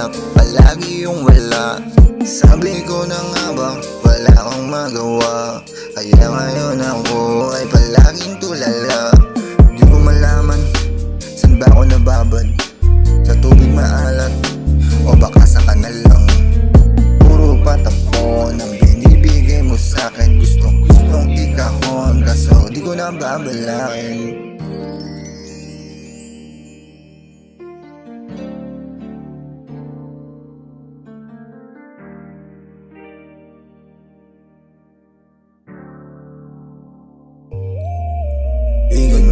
hinahanap, palagi yung wala. Sabi ko na nga ba, wala akong magawa, kaya ngayon ako ay palaging tulala. Di ko malaman, saan ba ako nababad? Sa tubig maalat, o baka sa kanal lang? Puro patapon ang binibigay mo sa'kin. Gustong ikahon, kaso di ko na babalakin. Ingon